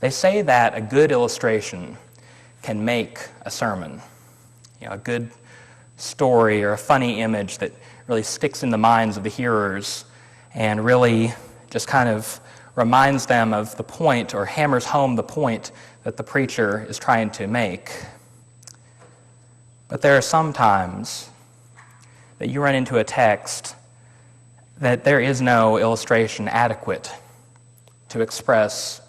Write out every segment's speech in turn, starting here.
They say that a good illustration can make a sermon. A good story or a funny image that really sticks in the minds of the hearers and really just kind of reminds them of the point or hammers home the point that the preacher is trying to make. But there are some times that you run into a text that there is no illustration adequate to express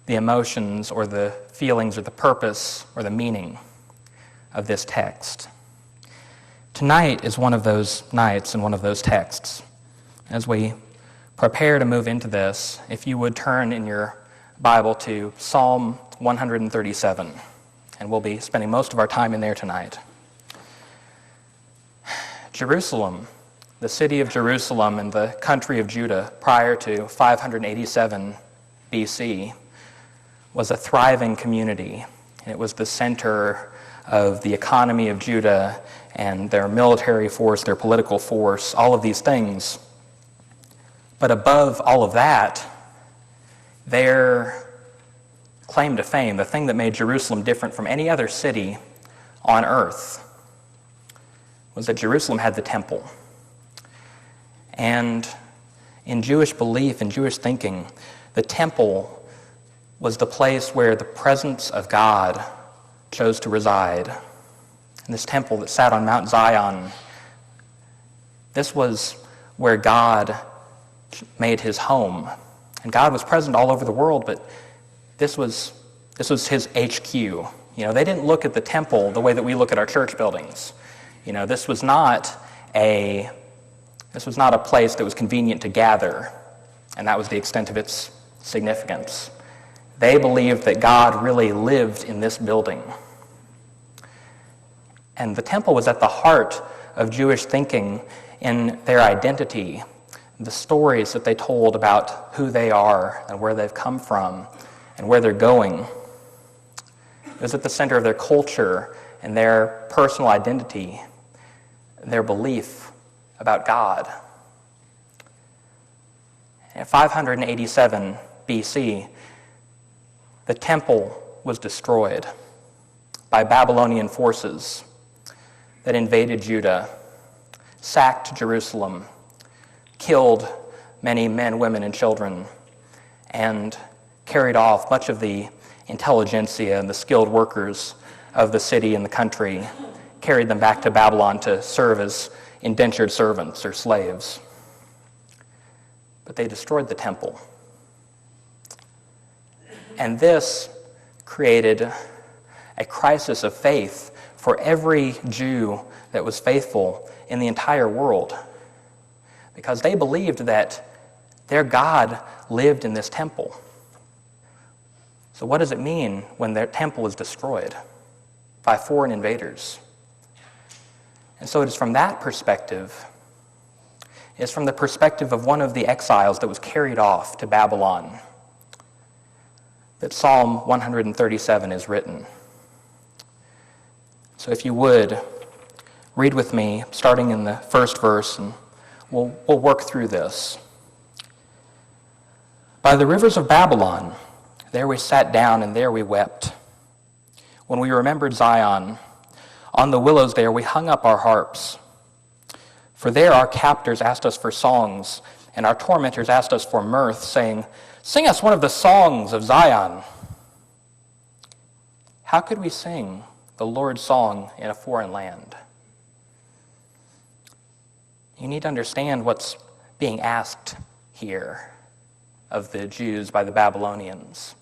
the emotions or the feelings or the purpose or the meaning of this text. Tonight is one of those nights and one of those texts. As we prepare to move into this, if you would turn in your Bible to Psalm 137, and we'll be spending most of our time in there tonight. Jerusalem, the city of Jerusalem and the country of Judah prior to 587 BC, was a thriving community, and it was the center of the economy of Judah and their military force, their political force, all of these things. But above all of that, their claim to fame, the thing that made Jerusalem different from any other city on earth, was that Jerusalem had the temple. And in Jewish belief and Jewish thinking, the temple was the place where the presence of God chose to reside. And this temple that sat on Mount Zion, this was where God made his home. And God was present all over the world, but this was his HQ. They didn't look at the temple the way that we look at our church buildings. This was not a place that was convenient to gather, and that was the extent of its significance. They believed that God really lived in this building. And the temple was at the heart of Jewish thinking in their identity, the stories that they told about who they are and where they've come from and where they're going. It was at the center of their culture and their personal identity, their belief about God. In 587 BC, the temple was destroyed by Babylonian forces that invaded Judah, sacked Jerusalem, killed many men, women, and children, and carried off much of the intelligentsia and the skilled workers of the city and the country, carried them back to Babylon to serve as indentured servants or slaves. But they destroyed the temple. And this created a crisis of faith for every Jew that was faithful in the entire world, because they believed that their God lived in this temple. So what does it mean when their temple is destroyed by foreign invaders? And so it is from that perspective, it's from the perspective of one of the exiles that was carried off to Babylon, that Psalm 137 is written. So if you would, read with me, starting in the first verse, and we'll work through this. By the rivers of Babylon, there we sat down and there we wept. When we remembered Zion, on the willows there we hung up our harps. For there our captors asked us for songs, and our tormentors asked us for mirth, saying, "Sing us one of the songs of Zion." How could we sing the Lord's song in a foreign land? You need to understand what's being asked here of the Jews by the Babylonians.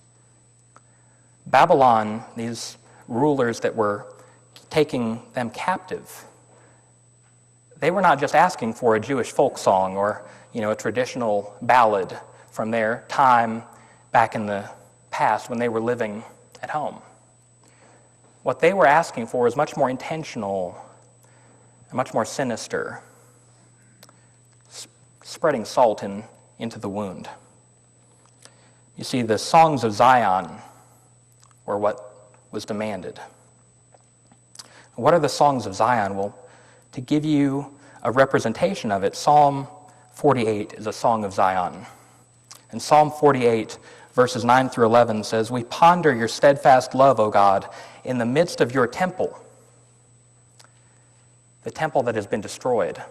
Babylon, these rulers that were taking them captive, they were not just asking for a Jewish folk song or, a traditional ballad from their time back in the past when they were living at home. What they were asking for is much more intentional and much more sinister, spreading salt into the wound. You see, the songs of Zion were what was demanded. What are the songs of Zion? Well, to give you a representation of it, Psalm 48 is a song of Zion. And Psalm 48, verses 9 through 11 says, "We ponder your steadfast love, O God, in the midst of your temple," the temple that has been destroyed.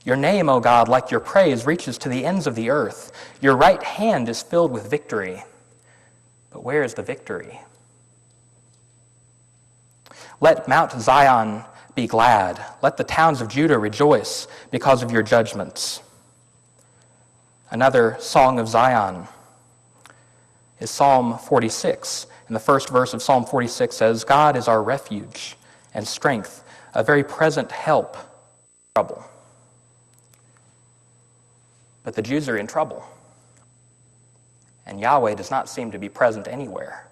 "Your name, O God, like your praise, reaches to the ends of the earth. Your right hand is filled with victory." But where is the victory? "Let Mount Zion be glad. Let the towns of Judah rejoice because of your judgments." Another song of Zion is Psalm 46. And the first verse of Psalm 46 says, "God is our refuge and strength, a very present help in trouble." But the Jews are in trouble, and Yahweh does not seem to be present anywhere.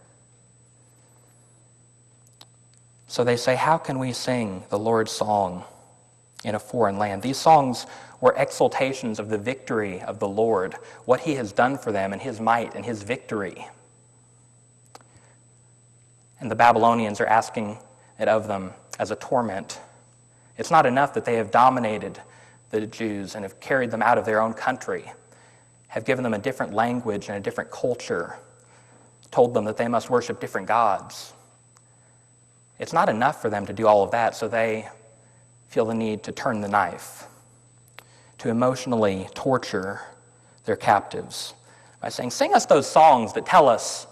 So they say, how can we sing the Lord's song in a foreign land? These songs were exaltations of the victory of the Lord, what he has done for them and his might and his victory. And the Babylonians are asking it of them as a torment. It's not enough that they have dominated the Jews and have carried them out of their own country, have given them a different language and a different culture, told them that they must worship different gods. It's not enough for them to do all of that, so they feel the need to turn the knife, to emotionally torture their captives by saying, "Sing us those songs that tell us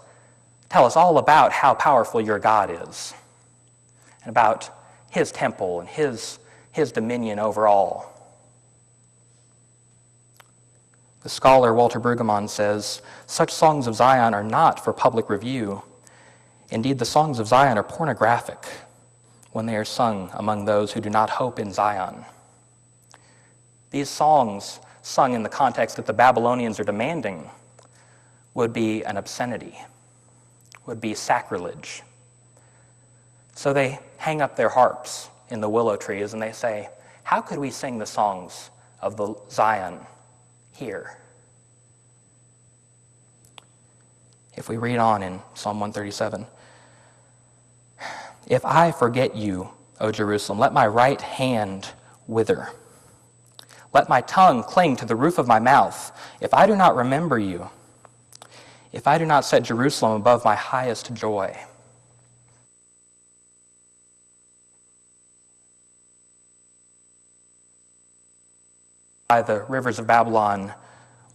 all about how powerful your God is, and about his temple and his dominion over all." The scholar Walter Brueggemann says, "Such songs of Zion are not for public review. Indeed, the songs of Zion are pornographic when they are sung among those who do not hope in Zion." These songs, sung in the context that the Babylonians are demanding, would be an obscenity, would be sacrilege. So they hang up their harps in the willow trees and they say, how could we sing the songs of the Zion here? If we read on in Psalm 137, "If I forget you, O Jerusalem, let my right hand wither. Let my tongue cling to the roof of my mouth. If I do not remember you, if I do not set Jerusalem above my highest joy." "By the rivers of Babylon,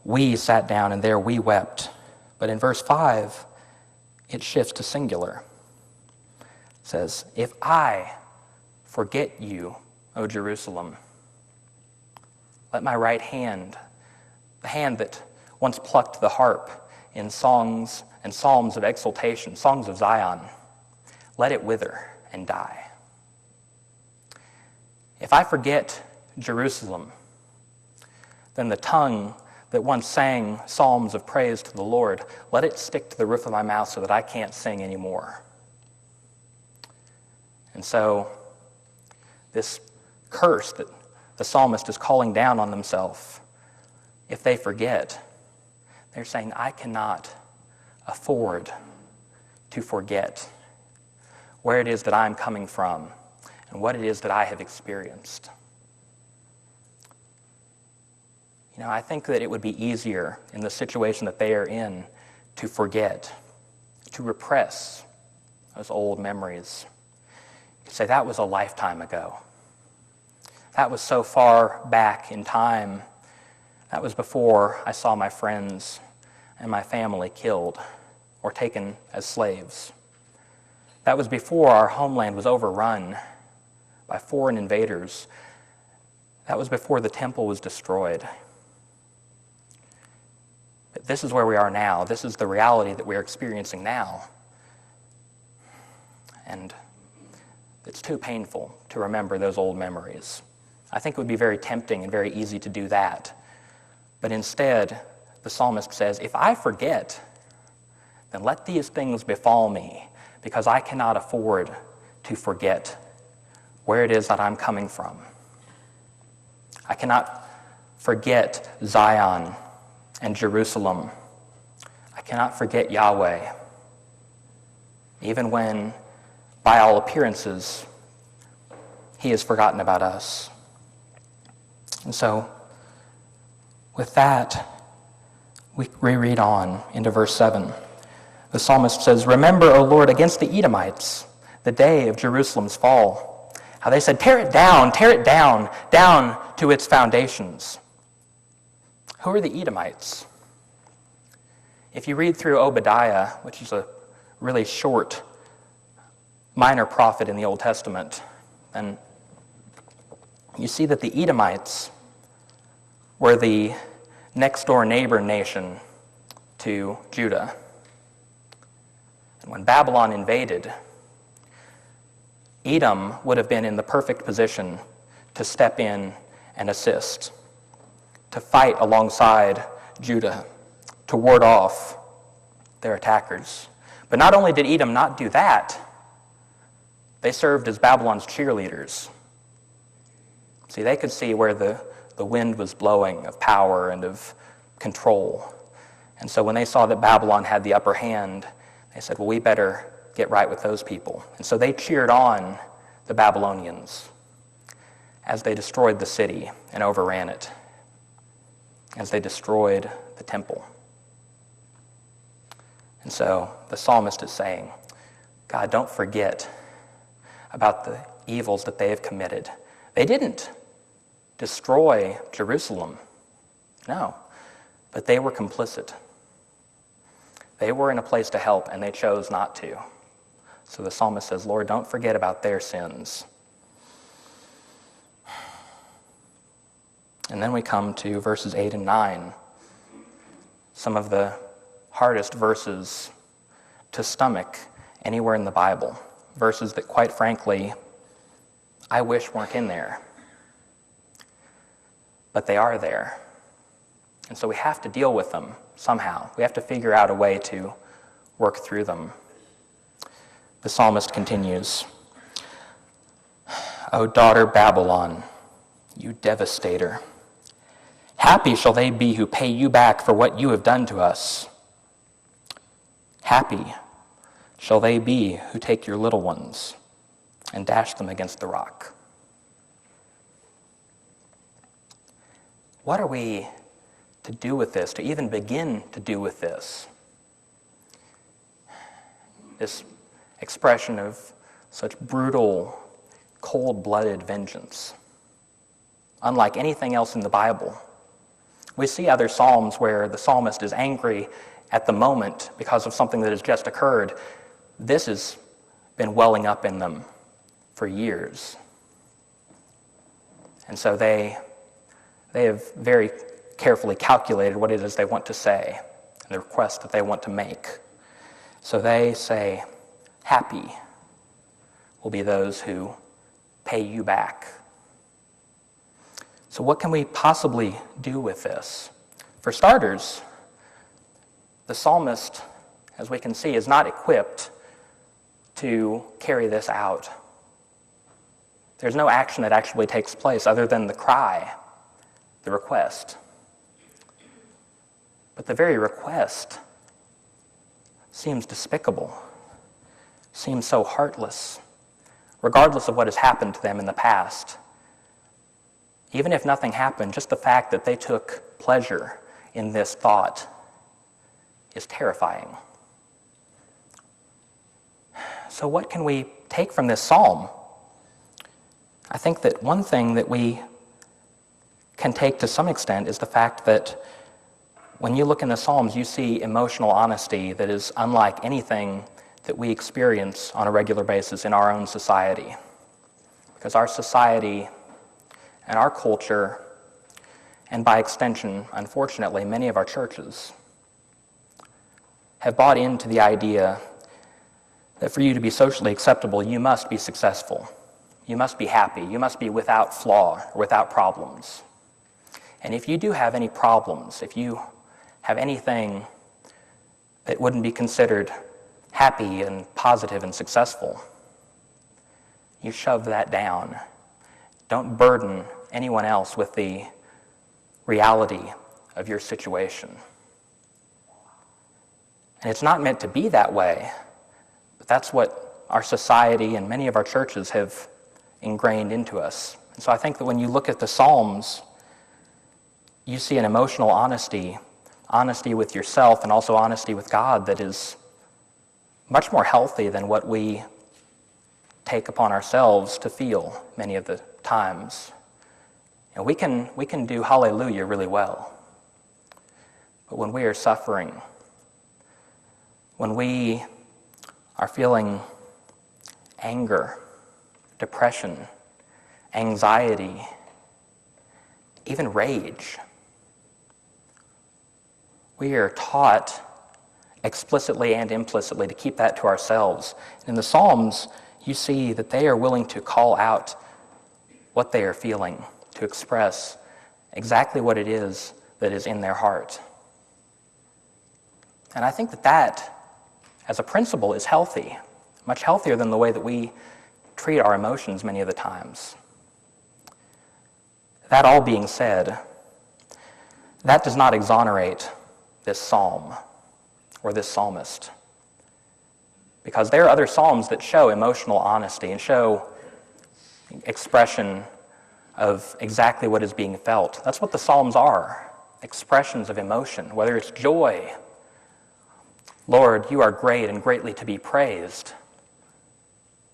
we sat down, and there we wept." But in verse 5, it shifts to singular. It says, "If I forget you, O Jerusalem, let my right hand," the hand that once plucked the harp in songs and psalms of exultation, songs of Zion, "let it wither and die." If I forget Jerusalem, then the tongue that once sang psalms of praise to the Lord, let it stick to the roof of my mouth so that I can't sing anymore. And so this curse that the psalmist is calling down on themselves, if they forget, they're saying, I cannot afford to forget where it is that I'm coming from and what it is that I have experienced. I think that it would be easier in the situation that they are in to forget, to repress those old memories. You could say, that was a lifetime ago. That was so far back in time. That was before I saw my friends and my family killed or taken as slaves. That was before our homeland was overrun by foreign invaders. That was before the temple was destroyed. But this is where we are now. This is the reality that we're experiencing now. And it's too painful to remember those old memories. I think it would be very tempting and very easy to do that. But instead, the psalmist says, if I forget, then let these things befall me, because I cannot afford to forget where it is that I'm coming from. I cannot forget Zion and Jerusalem. I cannot forget Yahweh, even when, by all appearances, he has forgotten about us. And so, with that, We reread on into verse 7. The psalmist says, "Remember, O Lord, against the Edomites, the day of Jerusalem's fall. How they said, tear it down, down to its foundations." Who are the Edomites? If you read through Obadiah, which is a really short minor prophet in the Old Testament, then you see that the Edomites were the next-door neighbor nation to Judah. And when Babylon invaded, Edom would have been in the perfect position to step in and assist, to fight alongside Judah, to ward off their attackers. But not only did Edom not do that, they served as Babylon's cheerleaders. See, they could see where the wind was blowing of power and of control. And so when they saw that Babylon had the upper hand, they said, well, we better get right with those people. And so they cheered on the Babylonians as they destroyed the city and overran it, as they destroyed the temple. And so the psalmist is saying, God, don't forget about the evils that they have committed. They didn't destroy Jerusalem, no, but they were complicit. They were in a place to help, and they chose not to. So the psalmist says, Lord, don't forget about their sins. And then we come to verses 8 and 9, some of the hardest verses to stomach anywhere in the Bible, verses that, quite frankly, I wish weren't in there. But they are there. And so we have to deal with them somehow. We have to figure out a way to work through them. The psalmist continues, O daughter Babylon, you devastator, happy shall they be who pay you back for what you have done to us. Happy shall they be who take your little ones and dash them against the rock. What are we to do with this, to even begin to do with this? This expression of such brutal, cold-blooded vengeance, unlike anything else in the Bible. We see other psalms where the psalmist is angry at the moment because of something that has just occurred. This has been welling up in them for years. And so they have very carefully calculated what it is they want to say and the request that they want to make. So they say, happy will be those who pay you back. So what can we possibly do with this? For starters, the psalmist, as we can see, is not equipped to carry this out. There's no action that actually takes place other than the cry, the request. But the very request seems despicable, seems so heartless, regardless of what has happened to them in the past. Even if nothing happened, just the fact that they took pleasure in this thought is terrifying. So what can we take from this psalm? I think that one thing that we can take to some extent is the fact that when you look in the Psalms, you see emotional honesty that is unlike anything that we experience on a regular basis in our own society. Because our society and our culture, and by extension, unfortunately, many of our churches, have bought into the idea that for you to be socially acceptable, you must be successful. You must be happy. You must be without flaw or without problems. And if you do have any problems, if you have anything that wouldn't be considered happy and positive and successful, you shove that down. Don't burden anyone else with the reality of your situation. And it's not meant to be that way, but that's what our society and many of our churches have ingrained into us. And so I think that when you look at the Psalms, you see an emotional honesty honesty with yourself and also honesty with God that is much more healthy than what we take upon ourselves to feel many of the times. And we can do hallelujah really well. But when we are suffering, when we are feeling anger, depression, anxiety, even rage, we are taught explicitly and implicitly to keep that to ourselves. In the Psalms, you see that they are willing to call out what they are feeling, to express exactly what it is that is in their heart. And I think that, as a principle, is healthy, much healthier than the way that we treat our emotions many of the times. That all being said, that does not exonerate this psalm or this psalmist, because there are other psalms that show emotional honesty and show expression of exactly what is being felt. That's what the Psalms are, expressions of emotion, whether it's joy, Lord, you are great and greatly to be praised,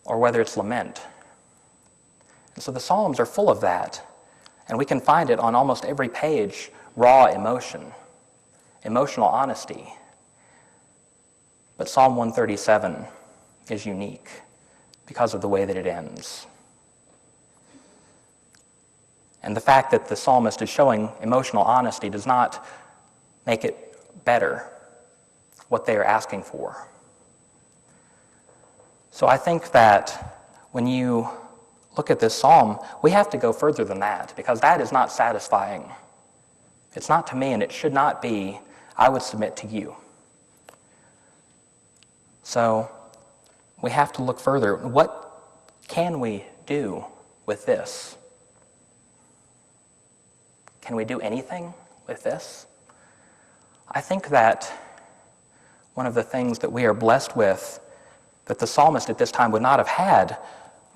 or whether it's lament. And so the Psalms are full of that, and we can find it on almost every page, raw emotion, emotional honesty. But Psalm 137 is unique because of the way that it ends. And the fact that the psalmist is showing emotional honesty does not make it better what they are asking for. So I think that when you look at this psalm, we have to go further than that, because that is not satisfying. It's not to me, and it should not be, I would submit, to you. So we have to look further. What can we do with this? Can we do anything with this? I think that one of the things that we are blessed with that the psalmist at this time would not have had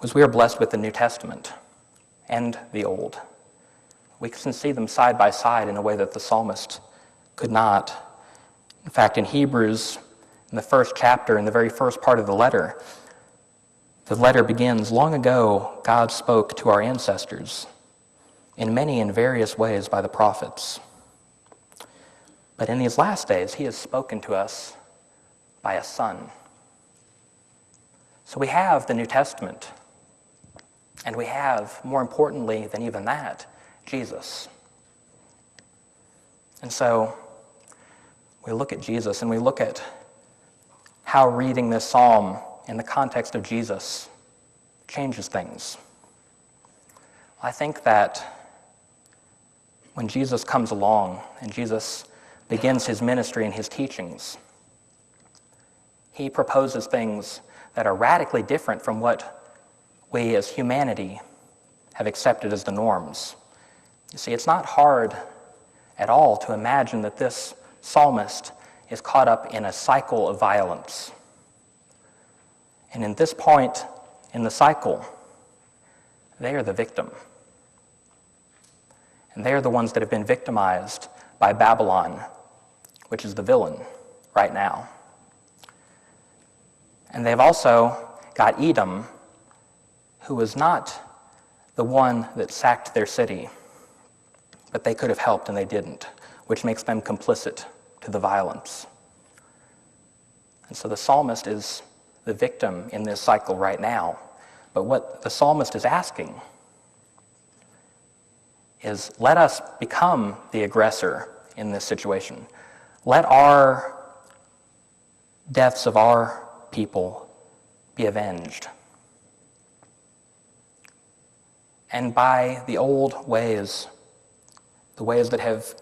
was we are blessed with the New Testament and the Old. We can see them side by side in a way that the psalmist could not. In fact, in Hebrews, in the first chapter, in the very first part of the letter begins, "Long ago God spoke to our ancestors in many and various ways by the prophets. But in these last days he has spoken to us by a Son." So we have the New Testament, and we have, more importantly than even that, Jesus. And so we look at Jesus and we look at how reading this psalm in the context of Jesus changes things. I think that when Jesus comes along and Jesus begins his ministry and his teachings, he proposes things that are radically different from what we as humanity have accepted as the norms. You see, it's not hard at all to imagine that this psalmist is caught up in a cycle of violence. And in this point in the cycle, they are the victim. And they are the ones that have been victimized by Babylon, which is the villain right now. And they've also got Edom, who was not the one that sacked their city, but they could have helped and they didn't, which makes them complicit to the violence. And so the psalmist is the victim in this cycle right now. But what the psalmist is asking is, let us become the aggressor in this situation. Let our deaths of our people be avenged. And by the old ways, the ways that have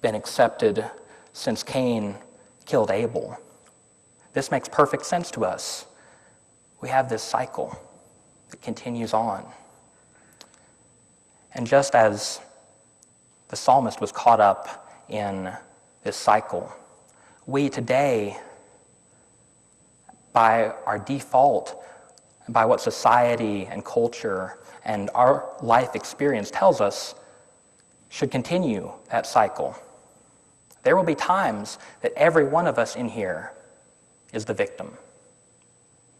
been accepted since Cain killed Abel, this makes perfect sense to us. We have this cycle that continues on. And just as the psalmist was caught up in this cycle, we today, by our default, by what society and culture and our life experience tells us, should continue that cycle There will be times that every one of us in here is the victim,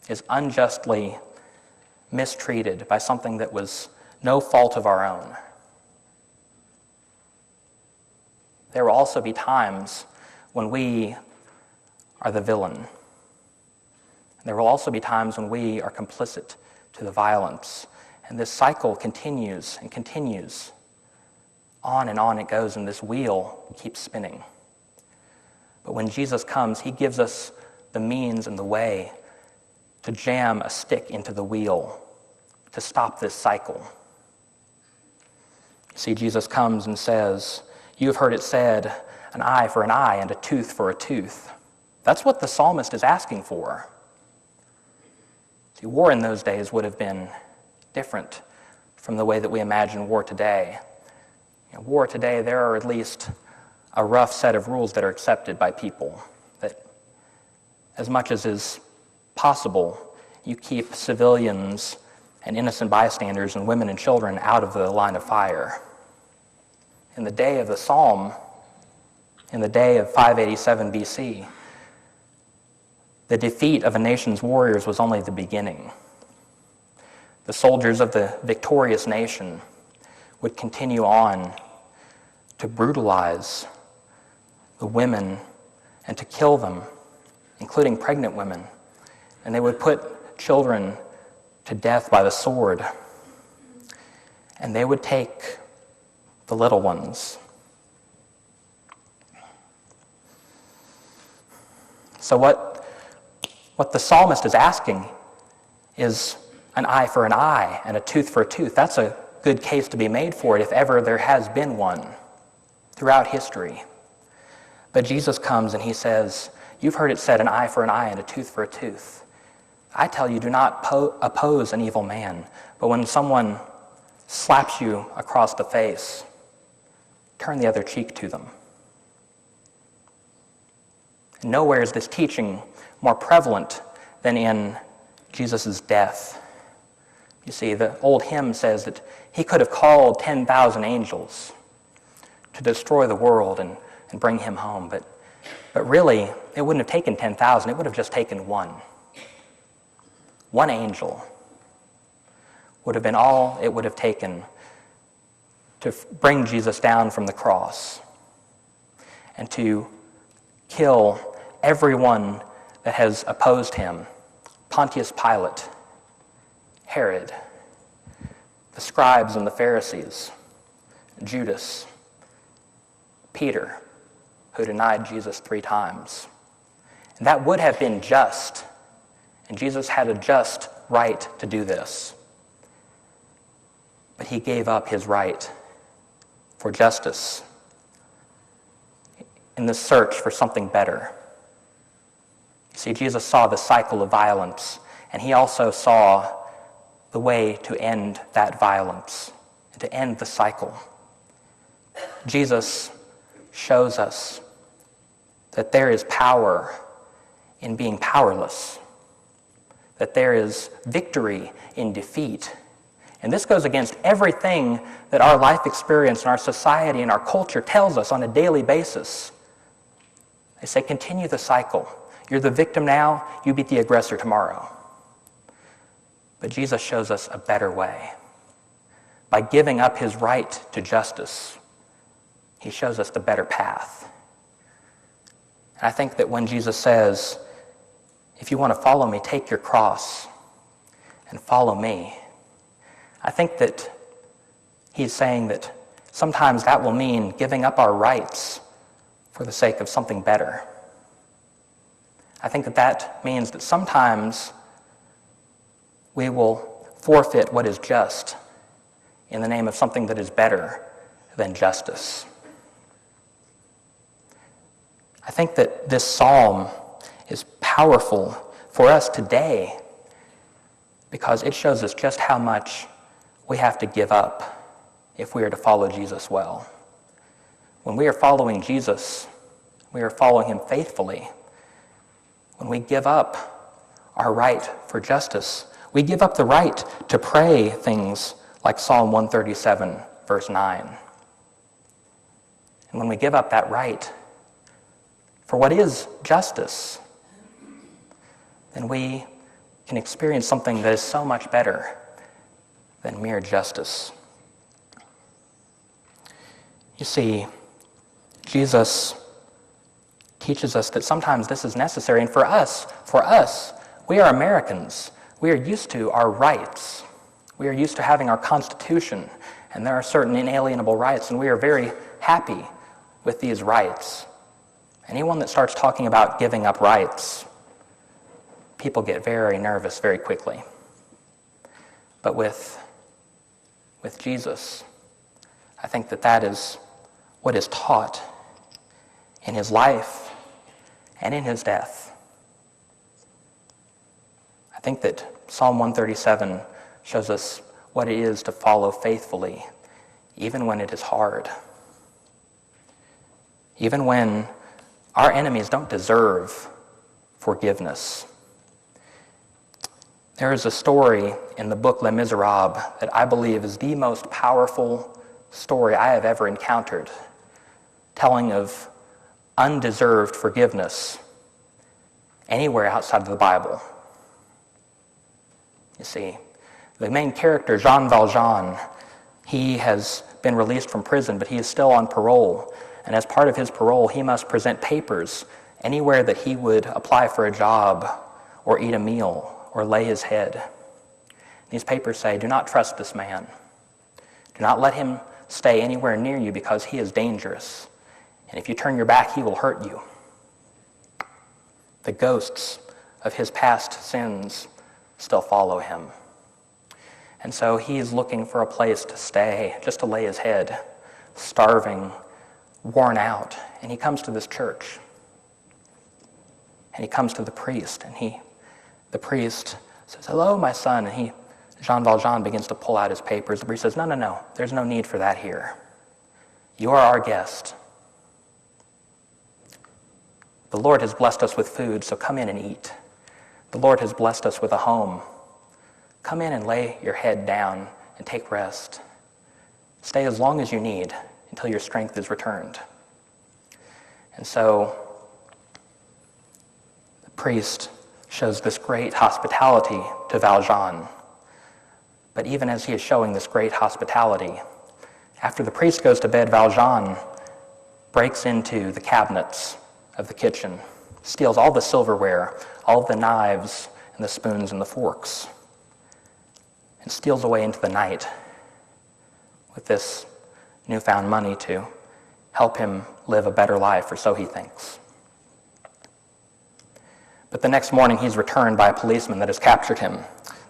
is unjustly mistreated by something that was no fault of our own. There will also be times when we are the villain. There will also be times when we are complicit to the violence. And this cycle continues and continues. On and on it goes, and this wheel keeps spinning. But when Jesus comes, he gives us the means and the way to jam a stick into the wheel to stop this cycle. See, Jesus comes and says, "You have heard it said, an eye for an eye and a tooth for a tooth." That's what the psalmist is asking for. See, war in those days would have been different from the way that we imagine war today. In war today, there are at least a rough set of rules that are accepted by people, that as much as is possible, you keep civilians and innocent bystanders and women and children out of the line of fire. In the day of the Psalm, in the day of 587 BC, the defeat of a nation's warriors was only the beginning. The soldiers of the victorious nation would continue on to brutalize the women and to kill them, including pregnant women. And they would put children to death by the sword. And they would take the little ones. So what the psalmist is asking is an eye for an eye and a tooth for a tooth. That's a good case to be made for it if ever there has been one throughout history. But Jesus comes and he says, "You've heard it said, an eye for an eye and a tooth for a tooth. I tell you, do not oppose an evil man, but when someone slaps you across the face, turn the other cheek to them." And nowhere is this teaching more prevalent than in Jesus' death. You see, the old hymn says that he could have called 10,000 angels to destroy the world and bring him home, but really, it wouldn't have taken 10,000, it would have just taken one. One angel would have been all it would have taken to bring Jesus down from the cross and to kill everyone that has opposed him. Pontius Pilate, Herod, the scribes and the Pharisees, Judas, Peter, who denied Jesus 3 times. And that would have been just, and Jesus had a just right to do this. But he gave up his right for justice in the search for something better. You see, Jesus saw the cycle of violence, and he also saw the way to end that violence, and to end the cycle. Jesus shows us that there is power in being powerless, that there is victory in defeat. And this goes against everything that our life experience and our society and our culture tells us on a daily basis. They say, continue the cycle. You're the victim now, you beat the aggressor tomorrow. But Jesus shows us a better way. By giving up his right to justice, he shows us the better path. And I think that when Jesus says, if you want to follow me, take your cross and follow me, I think that he's saying that sometimes that will mean giving up our rights for the sake of something better. I think that means that sometimes we will forfeit what is just in the name of something that is better than justice. I think that this psalm is powerful for us today because it shows us just how much we have to give up if we are to follow Jesus well. When we are following Jesus, we are following him faithfully. When we give up our right for justice, we give up the right to pray things like Psalm 137, verse 9. And when we give up that right, for what is justice, then we can experience something that is so much better than mere justice. You see, Jesus teaches us that sometimes this is necessary, and for us, we are Americans. We are used to our rights. We are used to having our Constitution, and there are certain inalienable rights, and we are very happy with these rights. Anyone that starts talking about giving up rights, people get very nervous very quickly. But with Jesus, I think that is what is taught in his life and in his death. I think that Psalm 137 shows us what it is to follow faithfully, even when it is hard. Even when our enemies don't deserve forgiveness. There is a story in the book Les Miserables that I believe is the most powerful story I have ever encountered, telling of undeserved forgiveness anywhere outside of the Bible. You see, the main character, Jean Valjean, he has been released from prison, but he is still on parole. And as part of his parole, he must present papers anywhere that he would apply for a job or eat a meal or lay his head. These papers say, do not trust this man. Do not let him stay anywhere near you because he is dangerous. And if you turn your back, he will hurt you. The ghosts of his past sins still follow him. And so he is looking for a place to stay, just to lay his head, starving, worn out. And he comes to this church. And he comes to the priest, and the priest says, hello, my son. And Jean Valjean begins to pull out his papers. The priest says, no, there's no need for that here. You are our guest. The Lord has blessed us with food, so come in and eat. The Lord has blessed us with a home. Come in and lay your head down and take rest. Stay as long as you need until your strength is returned. And so the priest shows this great hospitality to Valjean. But even as he is showing this great hospitality, after the priest goes to bed, Valjean breaks into the cabinets of the kitchen, steals all the silverware, all of the knives and the spoons and the forks, and steals away into the night with this newfound money to help him live a better life, or so he thinks. But the next morning he's returned by a policeman that has captured him.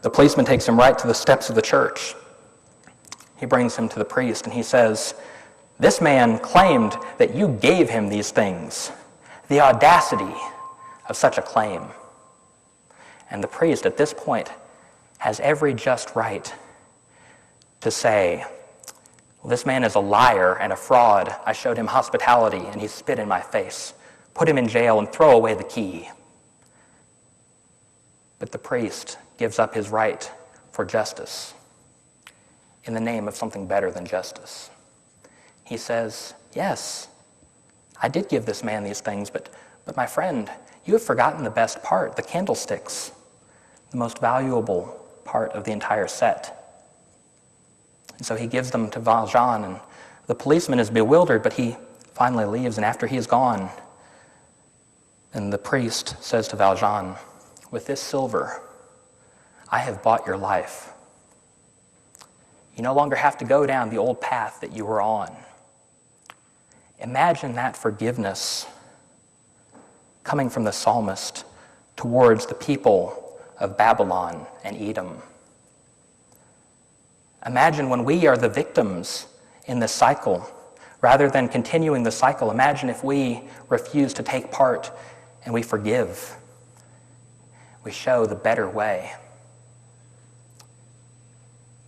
The policeman takes him right to the steps of the church. He brings him to the priest and he says, this man claimed that you gave him these things. The audacity of such a claim. And the priest at this point has every just right to say, well, this man is a liar and a fraud. I showed him hospitality and he spit in my face. Put him in jail and throw away the key. But the priest gives up his right for justice in the name of something better than justice. He says, yes, I did give this man these things, but my friend, you have forgotten the best part, the candlesticks, the most valuable part of the entire set. And so he gives them to Valjean, and the policeman is bewildered, but he finally leaves, and after he is gone, and the priest says to Valjean, with this silver, I have bought your life. You no longer have to go down the old path that you were on. Imagine that forgiveness coming from the psalmist towards the people of Babylon and Edom. Imagine when we are the victims in this cycle, rather than continuing the cycle, imagine if we refuse to take part and we forgive. We show the better way.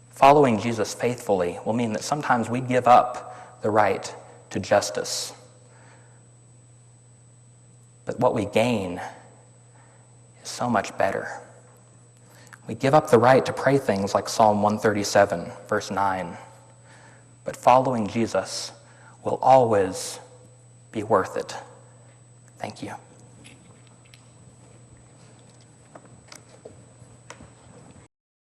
Following Jesus faithfully will mean that sometimes we give up the right to justice. But what we gain is so much better. We give up the right to pray things like Psalm 137, verse 9. But following Jesus will always be worth it. Thank you.